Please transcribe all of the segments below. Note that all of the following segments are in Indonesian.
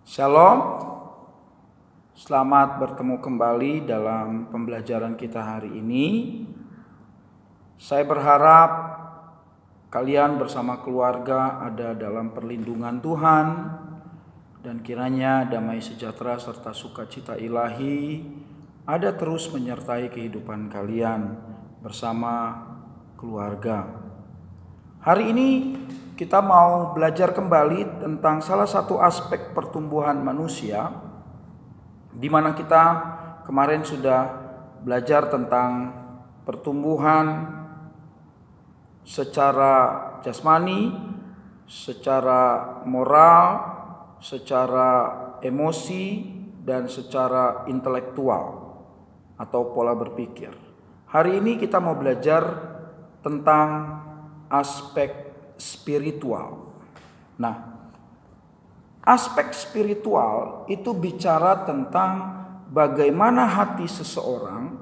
Shalom, selamat bertemu kembali dalam pembelajaran kita hari ini. Saya berharap kalian bersama keluarga ada dalam perlindungan Tuhan dan kiranya damai sejahtera serta sukacita ilahi ada terus menyertai kehidupan kalian bersama keluarga. Hari ini kita mau belajar kembali tentang salah satu aspek pertumbuhan manusia, di mana kita kemarin sudah belajar tentang pertumbuhan secara jasmani, secara moral, secara emosi, dan secara intelektual atau pola berpikir. Hari ini kita mau belajar tentang aspek spiritual. Nah, aspek spiritual itu bicara tentang bagaimana hati seseorang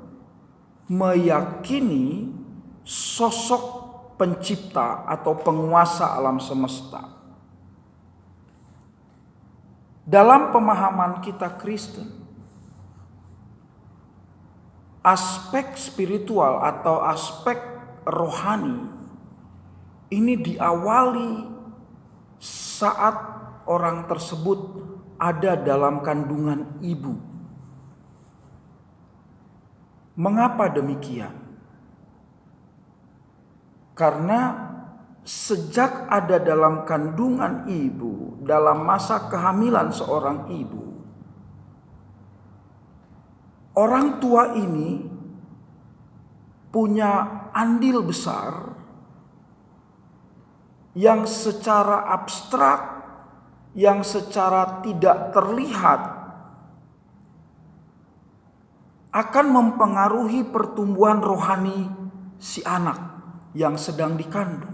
meyakini sosok pencipta atau penguasa alam semesta. Dalam pemahaman kita Kristen, aspek spiritual atau aspek rohani ini diawali saat orang tersebut ada dalam kandungan ibu. Mengapa demikian? Karena sejak ada dalam kandungan ibu, dalam masa kehamilan seorang ibu, orang tua ini punya andil besar yang secara abstrak, yang secara tidak terlihat akan mempengaruhi pertumbuhan rohani si anak yang sedang dikandung.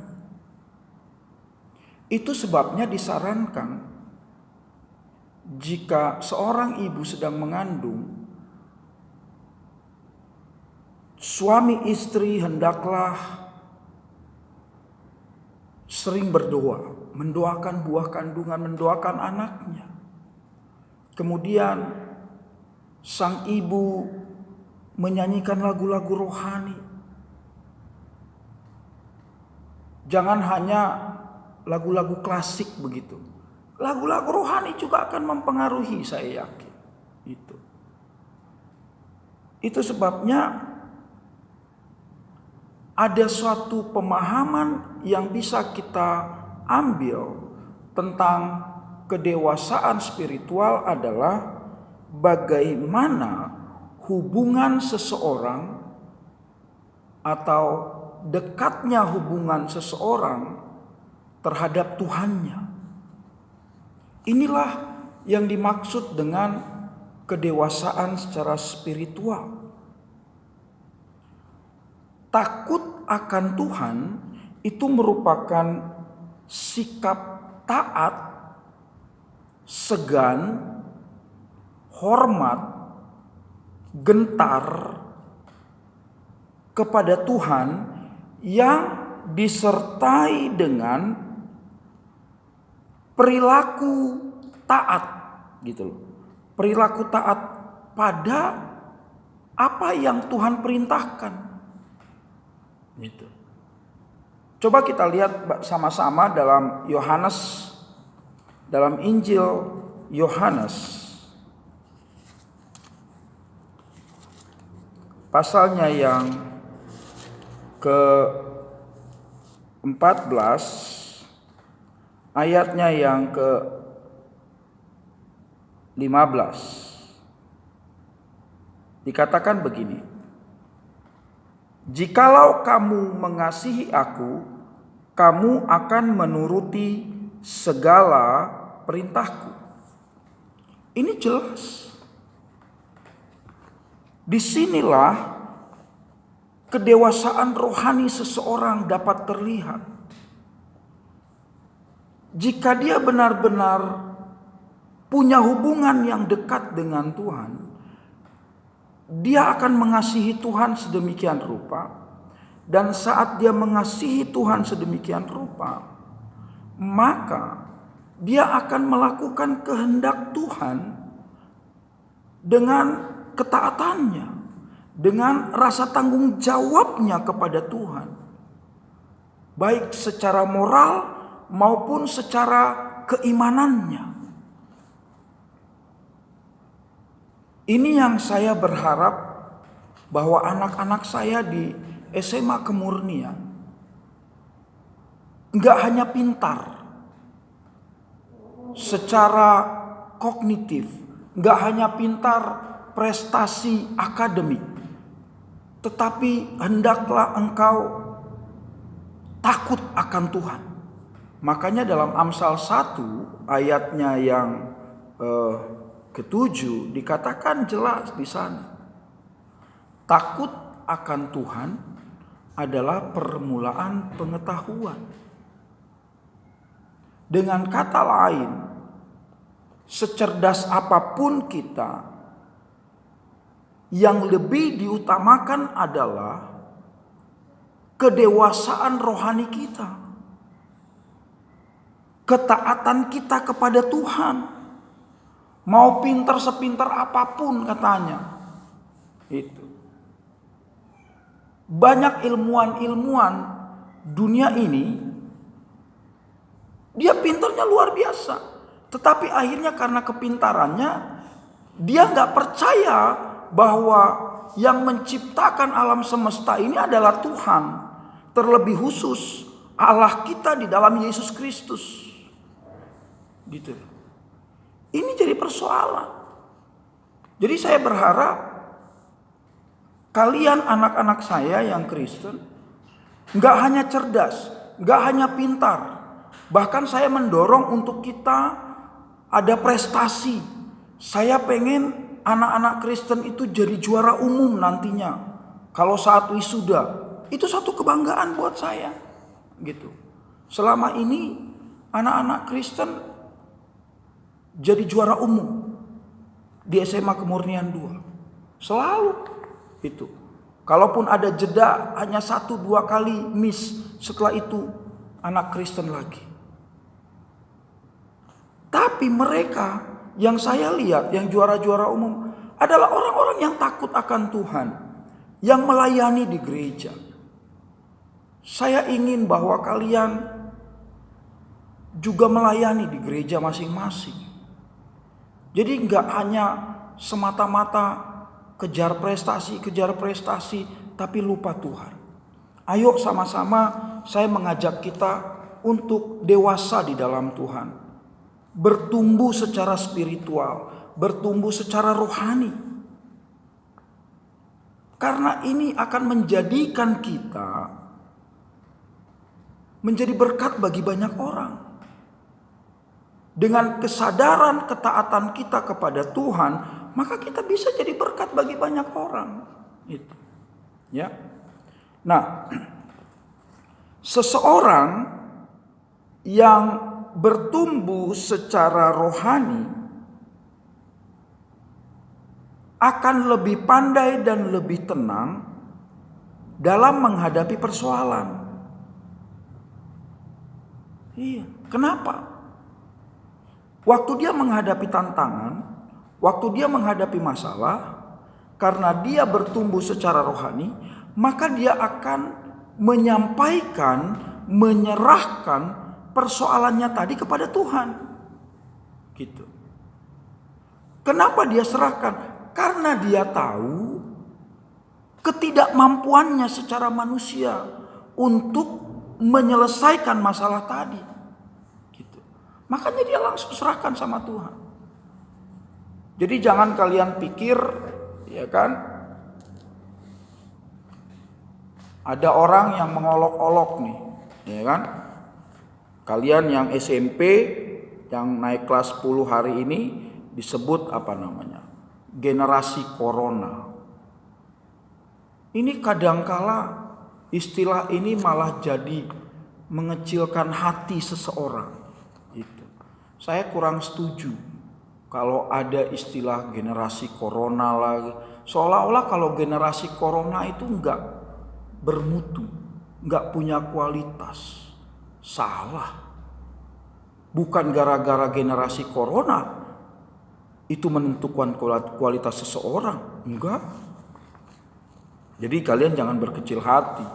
Itu sebabnya disarankan jika seorang ibu sedang mengandung, suami istri hendaklah sering berdoa, mendoakan buah kandungan, mendoakan anaknya. Kemudian sang ibu menyanyikan lagu-lagu rohani. Jangan hanya lagu-lagu klasik begitu. Lagu-lagu rohani juga akan mempengaruhi, saya yakin. Itu sebabnya ada suatu pemahaman yang bisa kita ambil tentang kedewasaan spiritual adalah bagaimana hubungan seseorang atau dekatnya hubungan seseorang terhadap Tuhannya. Inilah yang dimaksud dengan kedewasaan secara spiritual. Takut akan Tuhan itu merupakan sikap taat, segan, hormat, gentar kepada Tuhan yang disertai dengan perilaku taat, gitu loh. Perilaku taat pada apa yang Tuhan perintahkan. Gitu. Coba kita lihat sama-sama dalam dalam Injil Yohanes pasalnya yang ke-14 ayatnya yang ke-15. Dikatakan begini: jikalau kamu mengasihi aku, kamu akan menuruti segala perintahku. Ini jelas. Disinilah kedewasaan rohani seseorang dapat terlihat. Jika dia benar-benar punya hubungan yang dekat dengan Tuhan, dia akan mengasihi Tuhan sedemikian rupa. Dan saat dia mengasihi Tuhan sedemikian rupa, maka dia akan melakukan kehendak Tuhan dengan ketaatannya, dengan rasa tanggung jawabnya kepada Tuhan, baik secara moral maupun secara keimanannya. Ini yang saya berharap bahwa anak-anak saya di SMA Kemurnian enggak hanya pintar secara kognitif, enggak hanya pintar prestasi akademik, tetapi hendaklah engkau takut akan Tuhan. Makanya dalam Amsal 1 ayatnya yang ke-7 dikatakan jelas di sana. Takut akan Tuhan adalah permulaan pengetahuan. Dengan kata lain, secerdas apapun kita, yang lebih diutamakan adalah kedewasaan rohani kita, ketaatan kita kepada Tuhan. Mau pintar sepintar apapun katanya. Itu. Banyak ilmuwan-ilmuwan dunia ini, dia pintarnya luar biasa. Tetapi akhirnya karena kepintarannya, dia gak percaya bahwa yang menciptakan alam semesta ini adalah Tuhan. Terlebih khusus Allah kita di dalam Yesus Kristus. Gitu. Ini jadi persoalan. Jadi saya berharap kalian anak-anak saya yang Kristen gak hanya cerdas, gak hanya pintar. Bahkan saya mendorong untuk kita ada prestasi. Saya pengen anak-anak Kristen itu jadi juara umum nantinya. Kalau saat wisuda, itu satu kebanggaan buat saya. Gitu. Selama ini anak-anak Kristen jadi juara umum di SMA Kemurnian 2. Selalu itu. Kalaupun ada jeda hanya 1-2 kali miss, setelah itu anak Kristen lagi. Tapi mereka yang saya lihat yang juara-juara umum adalah orang-orang yang takut akan Tuhan, yang melayani di gereja. Saya ingin bahwa kalian juga melayani di gereja masing-masing. Jadi enggak hanya semata-mata kejar prestasi, tapi lupa Tuhan. Ayo sama-sama saya mengajak kita untuk dewasa di dalam Tuhan. Bertumbuh secara spiritual, bertumbuh secara rohani. Karena ini akan menjadikan kita menjadi berkat bagi banyak orang. Dengan kesadaran ketaatan kita kepada Tuhan, maka kita bisa jadi berkat bagi banyak orang. Itu. Ya. Nah, seseorang yang bertumbuh secara rohani akan lebih pandai dan lebih tenang dalam menghadapi persoalan. Iya, kenapa? Waktu dia menghadapi tantangan, waktu dia menghadapi masalah, karena dia bertumbuh secara rohani, maka dia akan menyampaikan, menyerahkan persoalannya tadi kepada Tuhan. Gitu. Kenapa dia serahkan? Karena dia tahu ketidakmampuannya secara manusia untuk menyelesaikan masalah tadi. Makanya dia langsung serahkan sama Tuhan. Jadi jangan kalian pikir, ya kan, ada orang yang mengolok-olok nih, ya kan. Kalian yang SMP, yang naik kelas 10 hari ini disebut apa namanya? Generasi Corona. Ini kadangkala istilah ini malah jadi mengecilkan hati seseorang. Saya kurang setuju kalau ada istilah generasi corona lagi. Seolah-olah kalau generasi corona itu enggak bermutu, enggak punya kualitas. Salah. Bukan gara-gara generasi corona itu menentukan kualitas seseorang. Enggak. Jadi kalian jangan berkecil hati.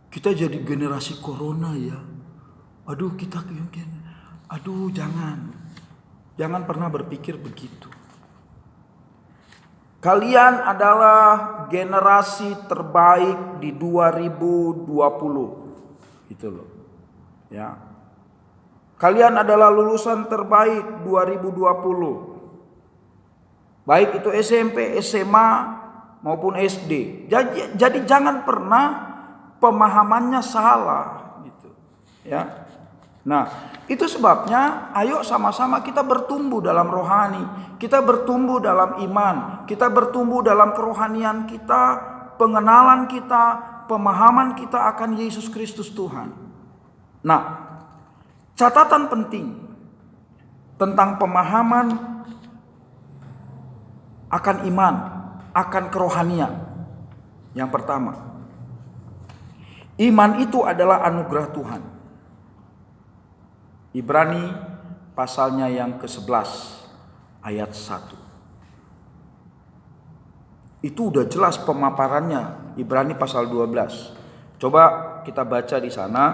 Kita jadi generasi corona ya. Aduh kita mungkin. Aduh jangan. Jangan pernah berpikir begitu. Kalian adalah generasi terbaik di 2020. Gitu loh. Ya. Kalian adalah lulusan terbaik 2020. Baik itu SMP, SMA maupun SD. Jadi jangan pernah pemahamannya salah gitu. Ya. Nah, itu sebabnya ayo sama-sama kita bertumbuh dalam rohani, kita bertumbuh dalam iman, kita bertumbuh dalam kerohanian kita, pengenalan kita, pemahaman kita akan Yesus Kristus Tuhan. Nah, catatan penting tentang pemahaman akan iman, akan kerohanian. Yang pertama, iman itu adalah anugerah Tuhan. Ibrani pasalnya yang ke-11 ayat 1. Itu udah jelas pemaparannya, Ibrani pasal 12. Coba kita baca di sana,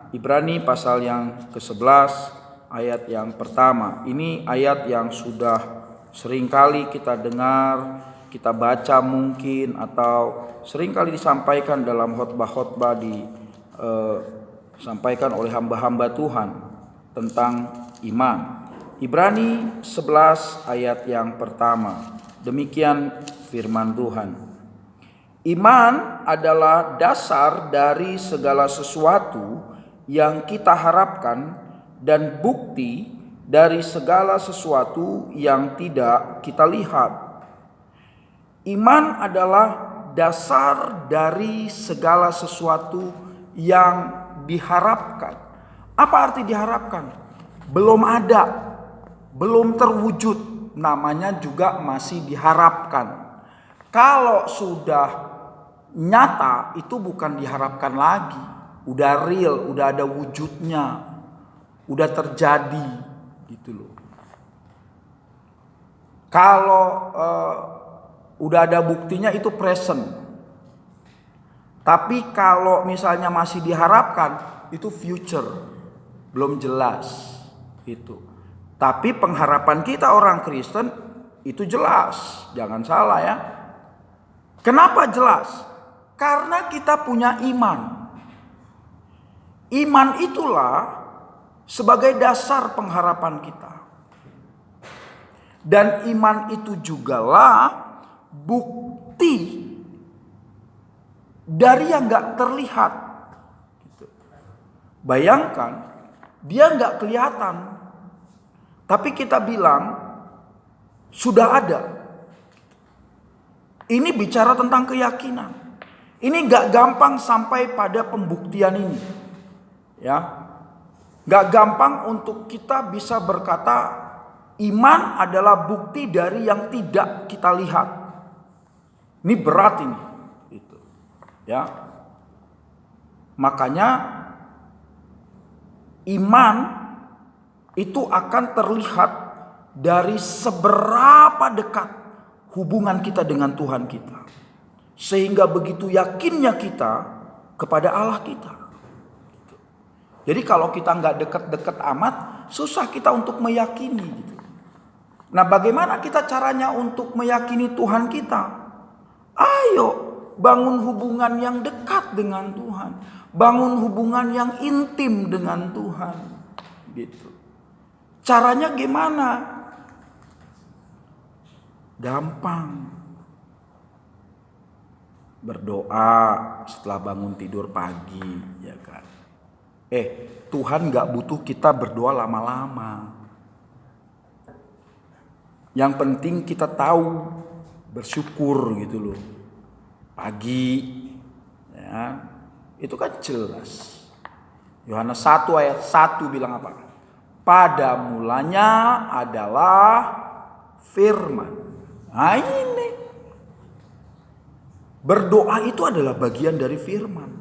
Ibrani pasal yang ke-11 ayat yang pertama. Ini ayat yang sudah seringkali kita dengar, kita baca mungkin, atau seringkali disampaikan dalam khotbah-khotbah disampaikan oleh hamba-hamba Tuhan tentang iman. Ibrani 11 ayat yang pertama. Demikian firman Tuhan. Iman adalah dasar dari segala sesuatu yang kita harapkan dan bukti dari segala sesuatu yang tidak kita lihat. Iman adalah dasar dari segala sesuatu yang diharapkan. Apa arti diharapkan? Belum ada, belum terwujud, namanya juga masih diharapkan. Kalau sudah nyata itu bukan diharapkan lagi, udah real, udah ada wujudnya, udah terjadi gitu loh. Kalau udah ada buktinya itu present. Tapi kalau misalnya masih diharapkan itu future. Belum jelas itu. Tapi pengharapan kita orang Kristen itu jelas, jangan salah ya. Kenapa jelas? Karena kita punya iman. Iman itulah sebagai dasar pengharapan kita. Dan iman itu jugalah bukti dari yang gak terlihat. Bayangkan, dia nggak kelihatan, tapi kita bilang sudah ada. Ini bicara tentang keyakinan. Ini nggak gampang sampai pada pembuktian ini, ya. Nggak gampang untuk kita bisa berkata iman adalah bukti dari yang tidak kita lihat. Ini berat ini, gitu, ya. Makanya iman itu akan terlihat dari seberapa dekat hubungan kita dengan Tuhan kita. Sehingga begitu yakinnya kita kepada Allah kita. Jadi kalau kita nggak dekat-dekat amat, susah kita untuk meyakini. Nah, bagaimana kita caranya untuk meyakini Tuhan kita? Ayo bangun hubungan yang dekat dengan Tuhan. Bangun hubungan yang intim dengan Tuhan. Gitu. Caranya gimana? Gampang. Berdoa setelah bangun tidur pagi, ya kan? Tuhan gak butuh kita berdoa lama-lama. Yang penting kita tahu bersyukur gitu loh. Pagi, ya. Itu kan jelas. Yohanes 1 ayat 1 bilang apa? Pada mulanya adalah firman. Nah ini. Berdoa itu adalah bagian dari firman.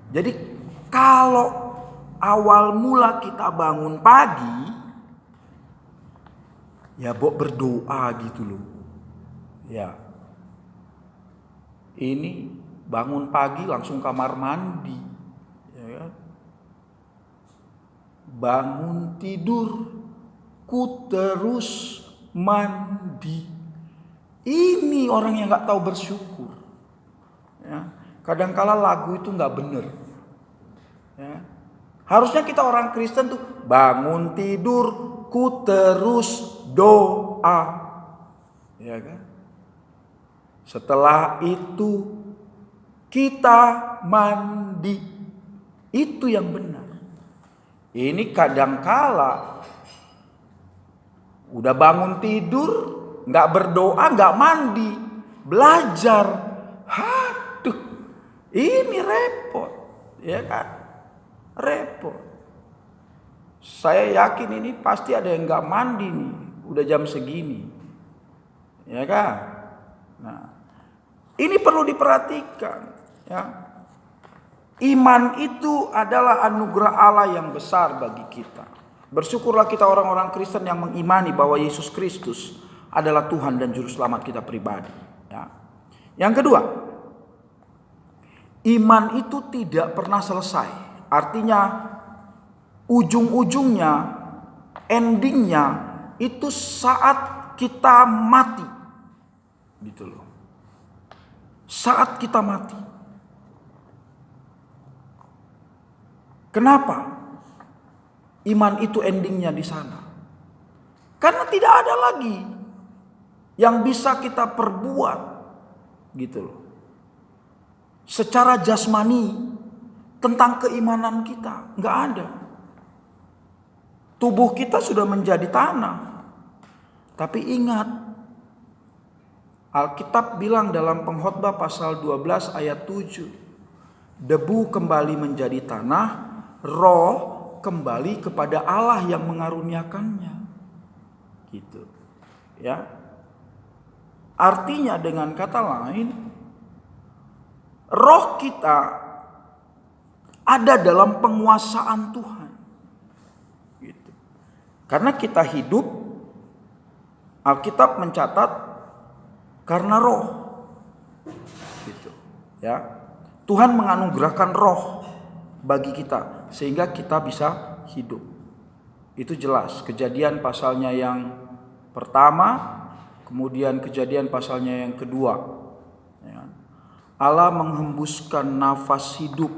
Jadi kalau awal mula kita bangun pagi, ya berdoa gitu loh. Ya. Ini bangun pagi langsung kamar mandi. Ya kan? Bangun tidur, ku terus mandi. Ini orang yang gak tahu bersyukur. Ya. Kadangkala lagu itu gak benar. Ya. Harusnya kita orang Kristen tuh bangun tidur, ku terus doa. Ya kan? Setelah itu kita mandi. Itu yang benar. Ini kadangkala udah bangun tidur, gak berdoa, gak mandi, belajar. Aduh, ini repot, ya kan? Repot. Saya yakin ini pasti ada yang gak mandi nih, udah jam segini, ya kan? Nah, ini perlu diperhatikan, ya. Iman itu adalah anugerah Allah yang besar bagi kita. Bersyukurlah kita orang-orang Kristen yang mengimani bahwa Yesus Kristus adalah Tuhan dan Juru Selamat kita pribadi. Ya. Yang kedua, iman itu tidak pernah selesai. Artinya ujung-ujungnya, endingnya itu saat kita mati. Gitu loh. Saat kita mati. Kenapa? Iman itu endingnya di sana. Karena tidak ada lagi yang bisa kita perbuat. Gitu loh. Secara jasmani tentang keimanan kita. Nggak ada. Tubuh kita sudah menjadi tanah. Tapi ingat, Alkitab bilang dalam Pengkhotbah pasal 12 ayat 7. Debu kembali menjadi tanah, roh kembali kepada Allah yang mengaruniakannya. Gitu. Ya. Artinya dengan kata lain, roh kita ada dalam penguasaan Tuhan. Gitu. Karena kita hidup, Alkitab mencatat karena roh. Gitu. Ya. Tuhan menganugerahkan roh bagi kita sehingga kita bisa hidup. Itu jelas. Kejadian pasalnya yang pertama, kemudian Kejadian pasalnya yang kedua. Ya. Allah menghembuskan nafas hidup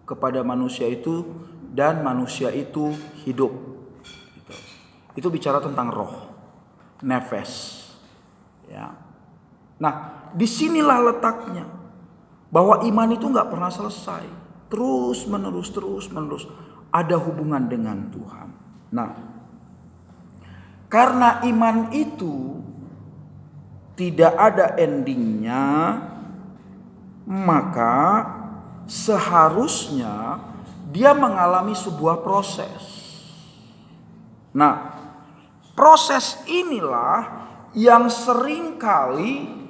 kepada manusia itu dan manusia itu hidup. Itu bicara tentang roh, nefes. Ya. Nah, disinilah letaknya bahwa iman itu nggak pernah selesai, terus menerus ada hubungan dengan Tuhan. Nah, karena iman itu tidak ada endingnya, maka seharusnya dia mengalami sebuah proses. Nah, proses inilah yang seringkali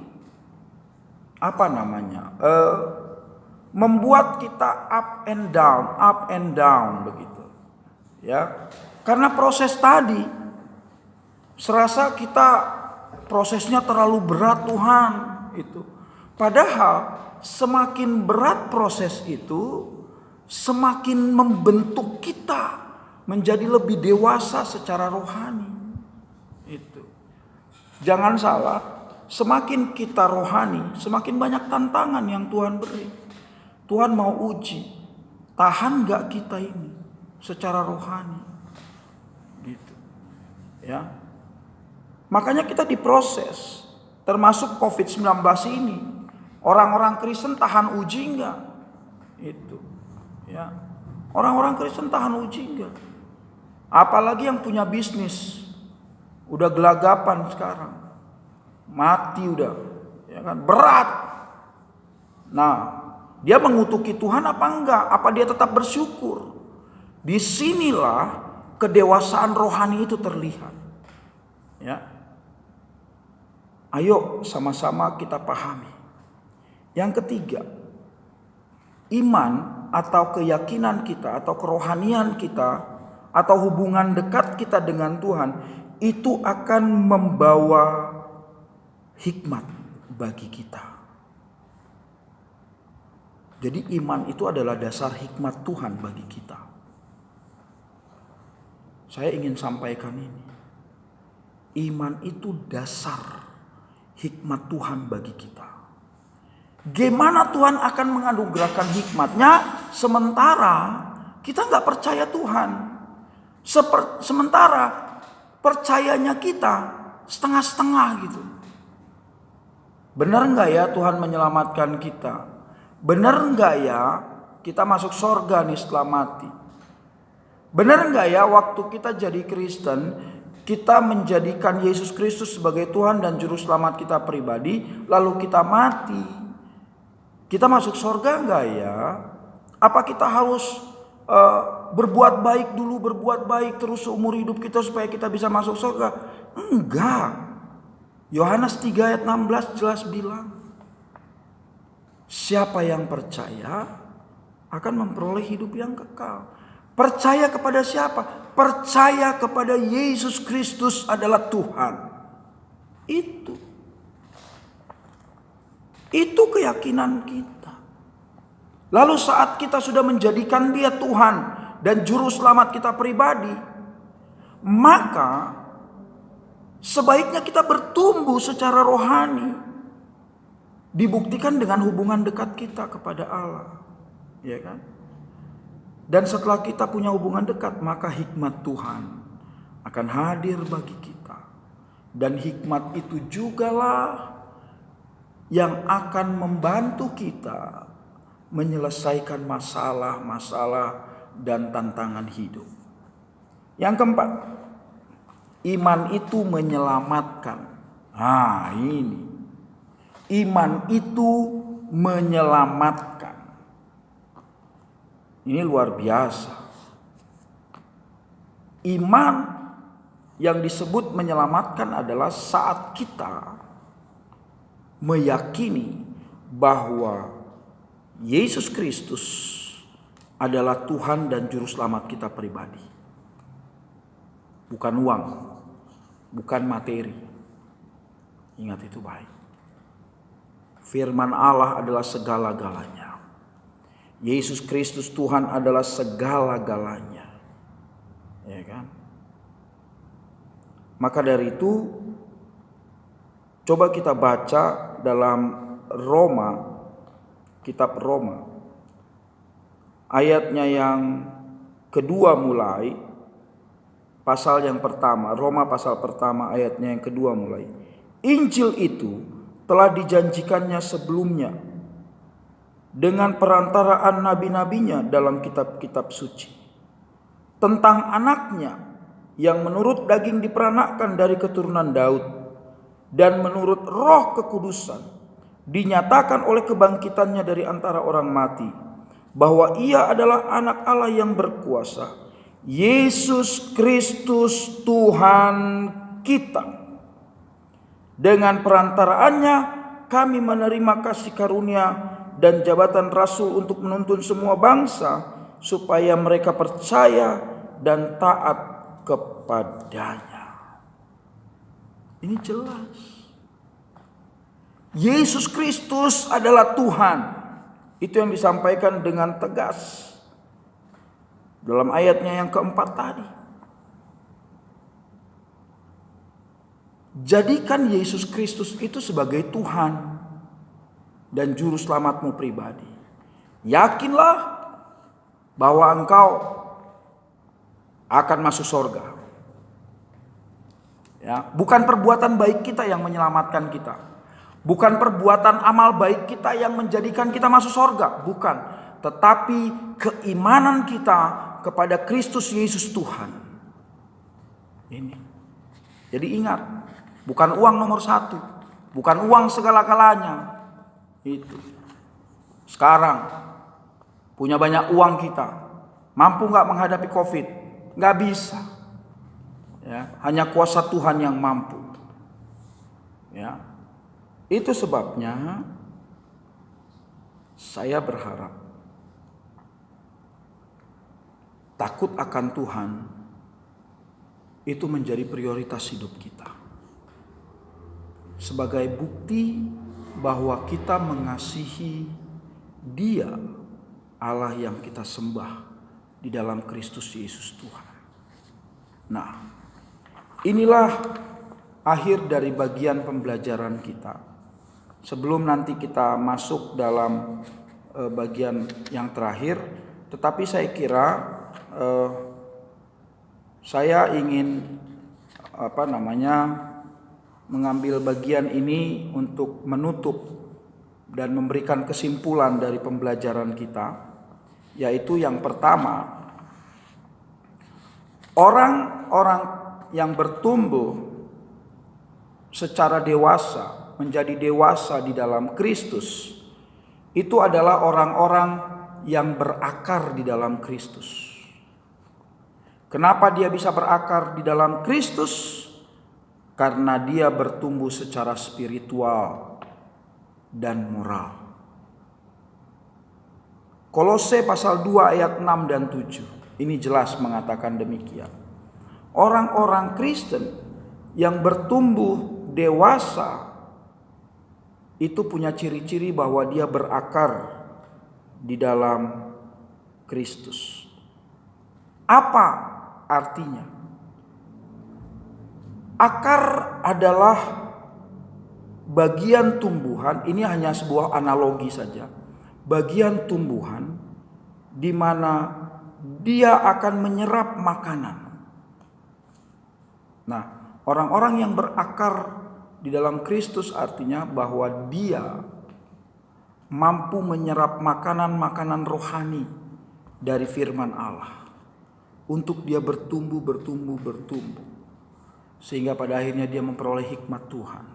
membuat kita up and down begitu. Ya. Karena proses tadi serasa kita prosesnya terlalu berat Tuhan itu. Padahal semakin berat proses itu, semakin membentuk kita menjadi lebih dewasa secara rohani. Itu. Jangan salah, semakin kita rohani, semakin banyak tantangan yang Tuhan beri. Tuhan mau uji, tahan gak kita ini secara rohani. Gitu. Ya. Makanya kita diproses, termasuk COVID-19 ini. Orang-orang Kristen tahan uji enggak? Itu. Ya. Orang-orang Kristen tahan uji enggak? Apalagi yang punya bisnis. Udah gelagapan sekarang. Mati udah. Ya kan? Berat. Nah, dia mengutuki Tuhan apa enggak? Apa dia tetap bersyukur? Disinilah kedewasaan rohani itu terlihat. Ya. Ayo sama-sama kita pahami. Yang ketiga, iman atau keyakinan kita atau kerohanian kita atau hubungan dekat kita dengan Tuhan itu akan membawa hikmat bagi kita. Jadi iman itu adalah dasar hikmat Tuhan bagi kita. Saya ingin sampaikan ini. Iman itu dasar hikmat Tuhan bagi kita. Gimana Tuhan akan menganugerahkan hikmatnya sementara kita nggak percaya Tuhan. Sementara percayanya kita setengah-setengah gitu. Benar nggak ya Tuhan menyelamatkan kita? Benar nggak ya kita masuk surga nih setelah mati? Benar nggak ya waktu kita jadi Kristen kita menjadikan Yesus Kristus sebagai Tuhan dan Juru Selamat kita pribadi, lalu kita mati? Kita masuk surga enggak ya? Apa kita harus berbuat baik dulu, berbuat baik terus seumur hidup kita supaya kita bisa masuk surga? Enggak. Yohanes 3 ayat 16 jelas bilang, siapa yang percaya akan memperoleh hidup yang kekal. Percaya kepada siapa? Percaya kepada Yesus Kristus adalah Tuhan. Itu keyakinan kita. Lalu saat kita sudah menjadikan Dia Tuhan dan Juru Selamat kita pribadi, maka sebaiknya kita bertumbuh secara rohani. Dibuktikan dengan hubungan dekat kita kepada Allah. Ya kan? Dan setelah kita punya hubungan dekat, maka hikmat Tuhan akan hadir bagi kita. Dan hikmat itu jugalah yang akan membantu kita menyelesaikan masalah-masalah dan tantangan hidup. Yang keempat, iman itu menyelamatkan. Ini. Iman itu menyelamatkan. Ini luar biasa. Iman yang disebut menyelamatkan adalah saat kita meyakini bahwa Yesus Kristus adalah Tuhan dan Juru Selamat kita pribadi. Bukan uang, bukan materi. Ingat itu baik. Firman Allah adalah segala-galanya. Yesus Kristus Tuhan adalah segala-galanya. Ya kan? Maka dari itu, coba kita baca dalam Roma, kitab Roma, ayatnya yang kedua mulai, pasal yang pertama, Roma pasal pertama ayatnya yang kedua mulai. Injil itu telah dijanjikannya sebelumnya dengan perantaraan nabi-nabinya dalam kitab-kitab suci, tentang anaknya yang menurut daging diperanakkan dari keturunan Daud, dan menurut Roh kekudusan dinyatakan oleh kebangkitannya dari antara orang mati, bahwa ia adalah anak Allah yang berkuasa, Yesus Kristus Tuhan kita. Dengan perantaraannya kami menerima kasih karunia dan jabatan rasul untuk menuntun semua bangsa supaya mereka percaya dan taat kepadanya. Ini jelas. Yesus Kristus adalah Tuhan. Itu yang disampaikan dengan tegas dalam ayatnya yang keempat tadi. Jadikan Yesus Kristus itu sebagai Tuhan dan Juru Selamatmu pribadi. Yakinlah bahwa engkau akan masuk surga. Ya, bukan perbuatan baik kita yang menyelamatkan kita. Bukan perbuatan amal baik kita yang menjadikan kita masuk surga. Bukan. Tetapi keimanan kita kepada Kristus Yesus Tuhan. Ini. Jadi ingat. Bukan uang nomor satu. Bukan uang segala-galanya. Itu. Sekarang. Punya banyak uang kita. Mampu gak menghadapi COVID? Gak bisa. Ya, hanya kuasa Tuhan yang mampu. Ya. Itu sebabnya saya berharap takut akan Tuhan itu menjadi prioritas hidup kita. Sebagai bukti bahwa kita mengasihi Dia, Allah yang kita sembah di dalam Kristus Yesus Tuhan. Nah, inilah akhir dari bagian pembelajaran kita. Sebelum nanti kita masuk dalam bagian yang terakhir, tetapi saya kira saya ingin mengambil bagian ini untuk menutup dan memberikan kesimpulan dari pembelajaran kita, yaitu yang pertama, orang-orang yang bertumbuh secara dewasa, menjadi dewasa di dalam Kristus, itu adalah orang-orang yang berakar di dalam Kristus. Kenapa dia bisa berakar di dalam Kristus? Karena dia bertumbuh secara spiritual dan moral. Kolose pasal 2 ayat 6 dan 7 ini jelas mengatakan demikian. Orang-orang Kristen yang bertumbuh dewasa itu punya ciri-ciri bahwa dia berakar di dalam Kristus. Apa artinya? Akar adalah bagian tumbuhan, ini hanya sebuah analogi saja. Bagian tumbuhan di mana dia akan menyerap makanan. Nah, orang-orang yang berakar di dalam Kristus artinya bahwa dia mampu menyerap makanan-makanan rohani dari firman Allah untuk dia bertumbuh. Sehingga pada akhirnya dia memperoleh hikmat Tuhan.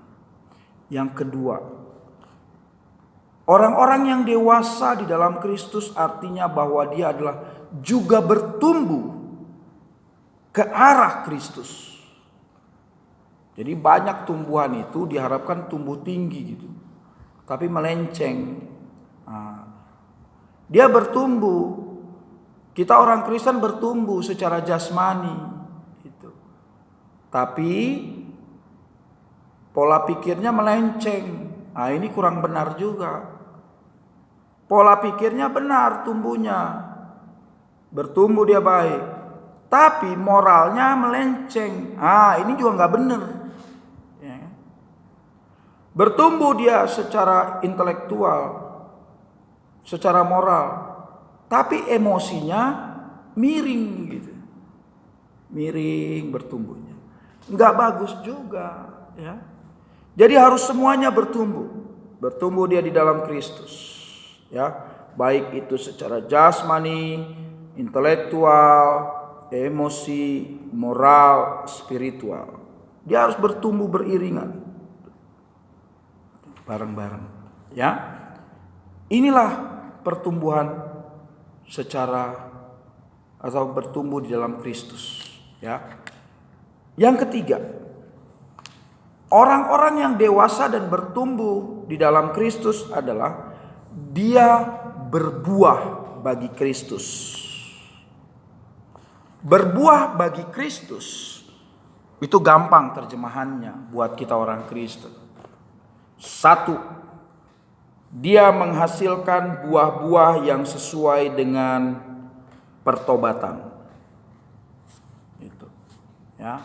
Yang kedua, orang-orang yang dewasa di dalam Kristus artinya bahwa dia adalah juga bertumbuh ke arah Kristus. Jadi banyak tumbuhan itu diharapkan tumbuh tinggi gitu, tapi melenceng. Dia bertumbuh. Kita orang Kristen bertumbuh secara jasmani, gitu. Tapi pola pikirnya melenceng. Ini kurang benar juga. Pola pikirnya benar, tumbuhnya, bertumbuh dia baik, tapi moralnya melenceng. Ini juga nggak benar. Bertumbuh dia secara intelektual, secara moral, tapi emosinya miring gitu. Miring bertumbuhnya. Enggak bagus juga, ya. Jadi harus semuanya bertumbuh. Bertumbuh dia di dalam Kristus, ya. Baik itu secara jasmani, intelektual, emosi, moral, spiritual. Dia harus bertumbuh beriringan. Bareng-bareng, ya. Inilah pertumbuhan secara atau bertumbuh di dalam Kristus, ya. Yang ketiga, orang-orang yang dewasa dan bertumbuh di dalam Kristus adalah dia berbuah bagi Kristus. Berbuah bagi Kristus itu gampang terjemahannya buat kita orang Kristen. Satu, dia menghasilkan buah-buah yang sesuai dengan pertobatan. Itu, ya.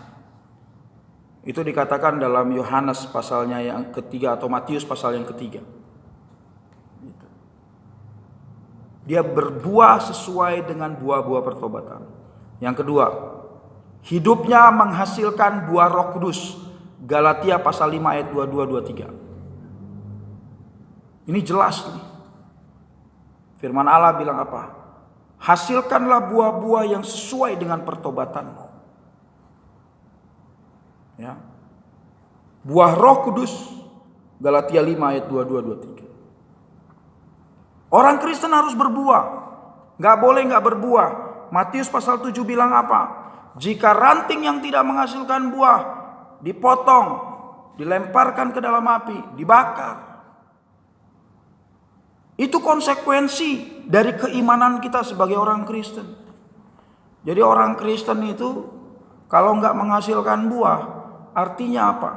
Itu dikatakan dalam Yohanes pasalnya yang ketiga atau Matius pasal yang ketiga. Gitu. Dia berbuah sesuai dengan buah-buah pertobatan. Yang kedua, hidupnya menghasilkan buah Roh Kudus. Galatia pasal 5 ayat 22-23. Ini jelas nih. Firman Allah bilang apa? Hasilkanlah buah-buah yang sesuai dengan pertobatanmu. Ya. Buah Roh Kudus, Galatia 5 ayat 22-23. Orang Kristen harus berbuah. Gak boleh gak berbuah. Matius pasal 7 bilang apa? Jika ranting yang tidak menghasilkan buah dipotong, dilemparkan ke dalam api, dibakar. Itu konsekuensi dari keimanan kita sebagai orang Kristen. Jadi orang Kristen itu kalau nggak menghasilkan buah, artinya apa?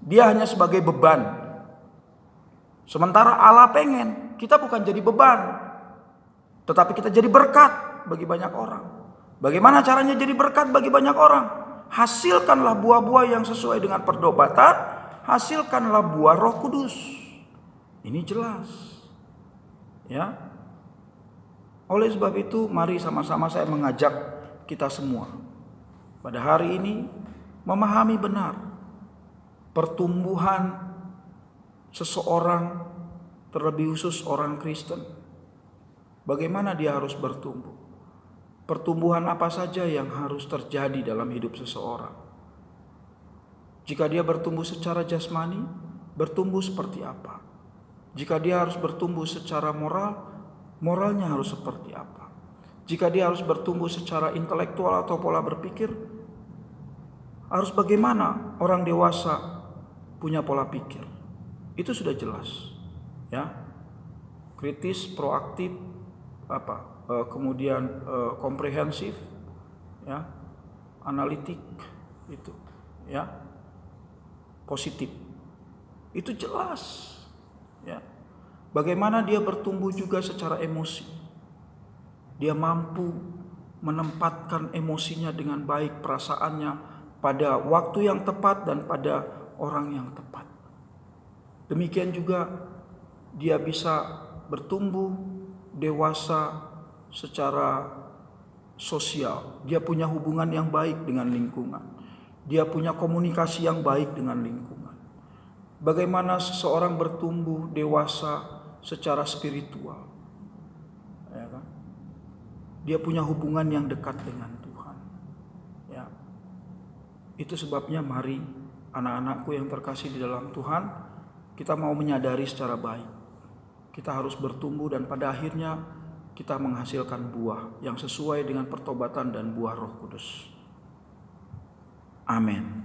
Dia hanya sebagai beban. Sementara Allah pengen kita bukan jadi beban, tetapi kita jadi berkat bagi banyak orang. Bagaimana caranya jadi berkat bagi banyak orang? Hasilkanlah buah-buah yang sesuai dengan pertobatan, hasilkanlah buah Roh Kudus. Ini jelas. Ya. Oleh sebab itu, mari sama-sama saya mengajak kita semua pada hari ini memahami benar pertumbuhan seseorang, terlebih khusus orang Kristen. Bagaimana dia harus bertumbuh? Pertumbuhan apa saja yang harus terjadi dalam hidup seseorang? Jika dia bertumbuh secara jasmani, bertumbuh seperti apa? Jika dia harus bertumbuh secara moral, moralnya harus seperti apa? Jika dia harus bertumbuh secara intelektual atau pola berpikir, harus bagaimana orang dewasa punya pola pikir? Itu sudah jelas, ya. Kritis, proaktif, kemudian komprehensif, ya, analitik, itu, ya, positif. Itu jelas, ya. Bagaimana dia bertumbuh juga secara emosi. Dia mampu menempatkan emosinya dengan baik, perasaannya pada waktu yang tepat dan pada orang yang tepat. Demikian juga dia bisa bertumbuh dewasa secara sosial. Dia punya hubungan yang baik dengan lingkungan. Dia punya komunikasi yang baik dengan lingkungan. Bagaimana seseorang bertumbuh dewasa secara spiritual. Ya kan? Dia punya hubungan yang dekat dengan Tuhan. Ya. Itu sebabnya mari anak-anakku yang terkasih di dalam Tuhan, kita mau menyadari secara baik. Kita harus bertumbuh dan pada akhirnya kita menghasilkan buah yang sesuai dengan pertobatan dan buah Roh Kudus. Amin.